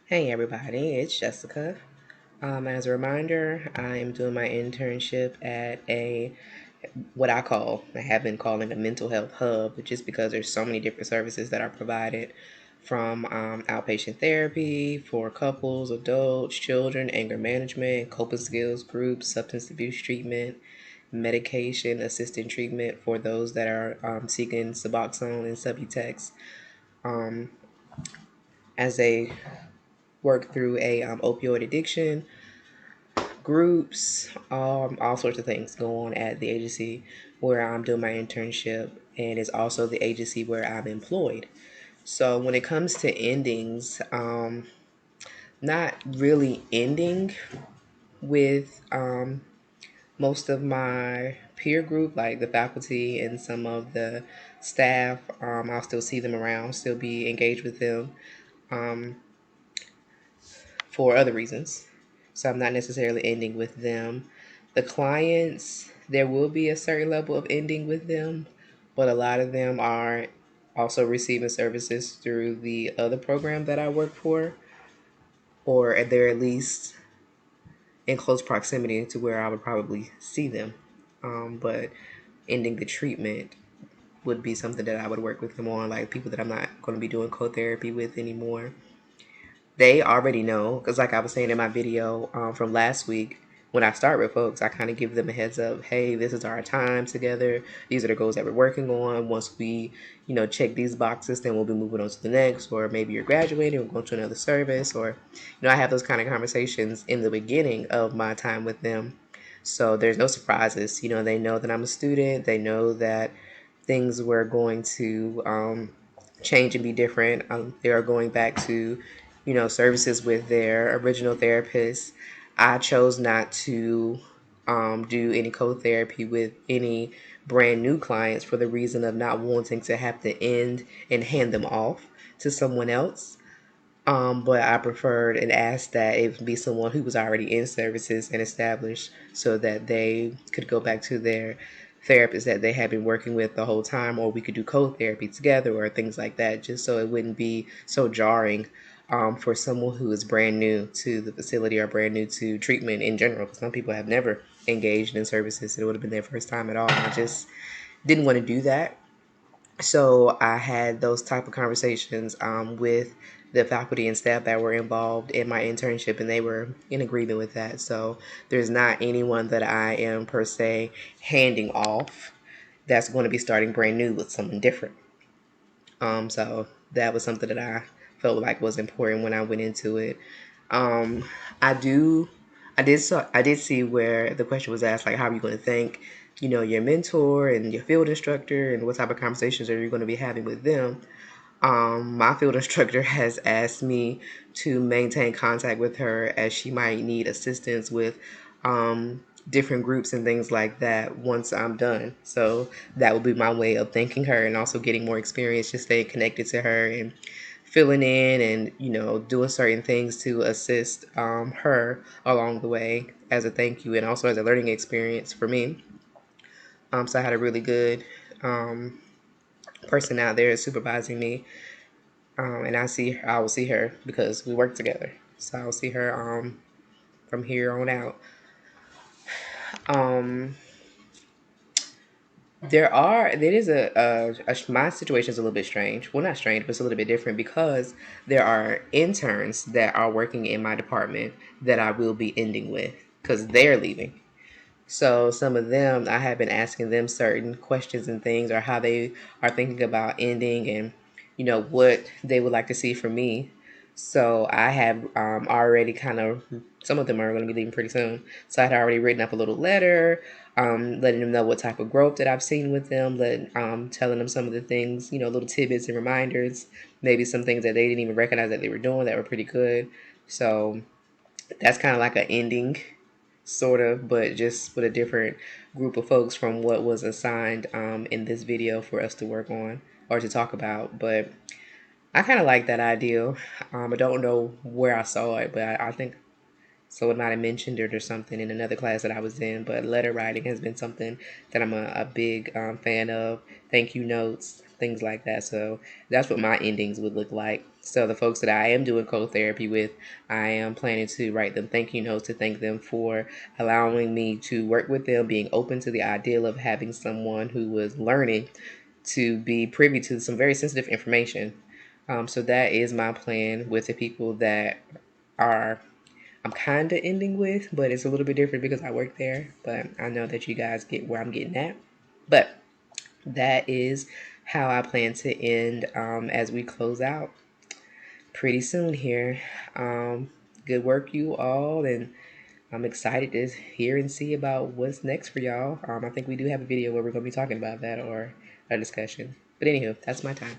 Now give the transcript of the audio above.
Hey everybody, it's Jessica. As a reminder, I am doing my internship at I have been calling a mental health hub, just because there's so many different services that are provided from outpatient therapy for couples, adults, children, anger management, coping skills groups, substance abuse treatment, medication assisted treatment for those that are seeking Suboxone and Subutex. Um, as they work through a opioid addiction, groups, all sorts of things go on at the agency where I'm doing my internship, and it's also the agency where I'm employed. So when it comes to endings, not really ending with most of my peer group, like the faculty and some of the staff. I'll still see them around, still be engaged with them um, for other reasons. So I'm not necessarily ending with them. The clients, there will be a certain level of ending with them, but a lot of them are also receiving services through the other program that I work for, or they're at least in close proximity to where I would probably see them. But ending the treatment would be something that I would work with them on, like people that I'm not going to be doing co-therapy with anymore. They already know, because like I was saying in my video from last week, when I start with folks, I kind of give them a heads up. Hey, this is our time together. These are the goals that we're working on. Once we, check these boxes, then we'll be moving on to the next. Or maybe you're graduating or going to another service. Or, I have those kind of conversations in the beginning of my time with them. So there's no surprises. They know that I'm a student. They know that things were going to change and be different. They are going back to services with their original therapist. I chose not to do any co-therapy with any brand new clients for the reason of not wanting to have to end and hand them off to someone else. But I preferred and asked that it be someone who was already in services and established so that they could go back to their therapist that they had been working with the whole time, or we could do co-therapy together or things like that, just so it wouldn't be so jarring for someone who is brand new to the facility or brand new to treatment in general. Because some people have never engaged in services, it would have been their first time at all. And I just didn't want to do that. So I had those type of conversations with the faculty and staff that were involved in my internship, and they were in agreement with that. So there's not anyone that I am per se handing off that's going to be starting brand new with someone different. So that was something that I felt like was important when I went into it. Um, I do, I did see where the question was asked, like, how are you going to thank, your mentor and your field instructor, and what type of conversations are you going to be having with them? My field instructor has asked me to maintain contact with her as she might need assistance with different groups and things like that once I'm done. So that would be my way of thanking her and also getting more experience, just staying connected to her and filling in and, doing certain things to assist her along the way as a thank you and also as a learning experience for me. So I had a really good person out there supervising me. And I will see her because we work together. So I'll see her from here on out. Um, my situation is a little bit strange. Well, not strange, but it's a little bit different because there are interns that are working in my department that I will be ending with because they're leaving. So some of them, I have been asking them certain questions and things, or how they are thinking about ending, and what they would like to see from me. So I have already kind of, some of them are going to be leaving pretty soon. So I had already written up a little letter, letting them know what type of growth that I've seen with them, telling them some of the things, little tidbits and reminders, maybe some things that they didn't even recognize that they were doing that were pretty good. So that's kind of like an ending, sort of, but just with a different group of folks from what was assigned in this video for us to work on or to talk about. But I kind of like that idea. I don't know where I saw it, but I think someone might have mentioned it or something in another class that I was in. But letter writing has been something that I'm a big fan of. Thank you notes, things like that. So that's what my endings would look like. So the folks that I am doing co-therapy with, I am planning to write them thank you notes to thank them for allowing me to work with them, being open to the ideal of having someone who was learning to be privy to some very sensitive information. So that is my plan with the people that are I'm kind of ending with, but it's a little bit different because I work there. But I know that you guys get where I'm getting at. But that is how I plan to end as we close out pretty soon here. Um, Good work, you all, and I'm excited to hear and see about what's next for y'all. I think we do have a video where we're going to be talking about that or a discussion. But anywho, that's my time.